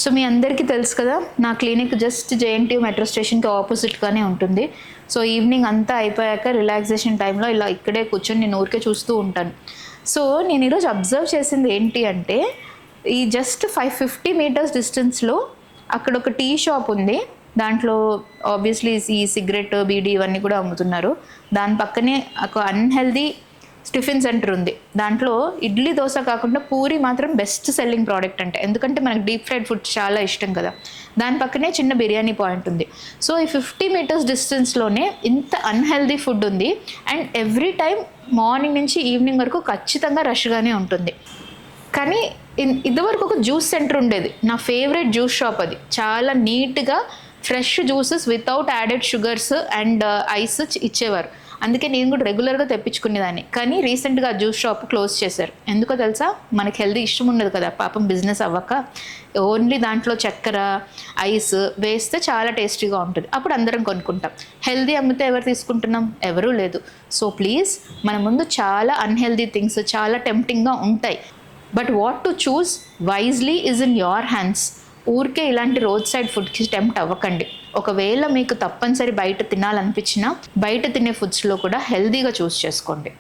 So మీ అందరికీ తెలుసు కదా, నా క్లినిక్ జస్ట్ జేఎన్టీయూ మెట్రో స్టేషన్కి ఆపోజిట్గానే ఉంటుంది. సో ఈవినింగ్ అంతా అయిపోయాక రిలాక్సేషన్ టైంలో ఇలా ఇక్కడే కూర్చొని నేను ఊరికే చూస్తూ ఉంటాను. సో నేను ఈరోజు అబ్జర్వ్ చేసింది ఏంటి అంటే, ఈ జస్ట్ 550 మీటర్స్ డిస్టెన్స్లో అక్కడ ఒక టీ షాప్ ఉంది. దాంట్లో ఆబ్వియస్లీ ఈ సిగరెట్, బీడీ ఇవన్నీ కూడా అమ్ముతున్నారు. దాని పక్కనే ఒక అన్హెల్దీ టిఫిన్ సెంటర్ ఉంది. దాంట్లో ఇడ్లీ దోశ కాకుండా పూరి మాత్రం బెస్ట్ సెల్లింగ్ ప్రోడక్ట్ అంటే, ఎందుకంటే మనకు డీప్ ఫ్రైడ్ ఫుడ్ చాలా ఇష్టం కదా. దాని పక్కనే చిన్న బిర్యానీ పాయింట్ ఉంది. సో ఈ 50 మీటర్స్ డిస్టెన్స్లోనే ఇంత అన్హెల్దీ ఫుడ్ ఉంది. అండ్ ఎవ్రీ టైం మార్నింగ్ నుంచి ఈవినింగ్ వరకు ఖచ్చితంగా రష్గానే ఉంటుంది. కానీ ఇదివరకు ఒక జ్యూస్ సెంటర్ ఉండేది, నా ఫేవరెట్ జ్యూస్ షాప్ అది. చాలా నీట్గా fresh juices without added sugars and ice ఇచ్చేవారు. అందుకే నేను కూడా రెగ్యులర్గా తెప్పించుకునేదాన్ని. కానీ రీసెంట్గా జ్యూస్ షాప్ క్లోజ్ చేశారు. ఎందుకో తెలుసా? మనకి హెల్తీ ఇష్టం ఉండదు కదా పాపం, బిజినెస్ అవ్వక. ఓన్లీ దాంట్లో చక్కెర, ఐస్ వేస్తే చాలా టేస్టీగా ఉంటుంది. అప్పుడు అందరం కొనుక్కుంటాం. హెల్దీ అమ్మితే ఎవరు తీసుకుంటున్నాం? ఎవరూ లేదు. సో ప్లీజ్, మన ముందు చాలా అన్హెల్దీ థింగ్స్ చాలా టెంప్టింగ్గా ఉంటాయి. But what to choose wisely is in your hands. ఊరికే ఇలాంటి రోడ్ సైడ్ ఫుడ్కి టెంప్ట్ అవ్వకండి. ఒకవేళ మీకు తప్పనిసరి బయట తినాలనిపించినా బయట తినే ఫుడ్స్లో కూడా హెల్దీగా చూస్ చేసుకోండి.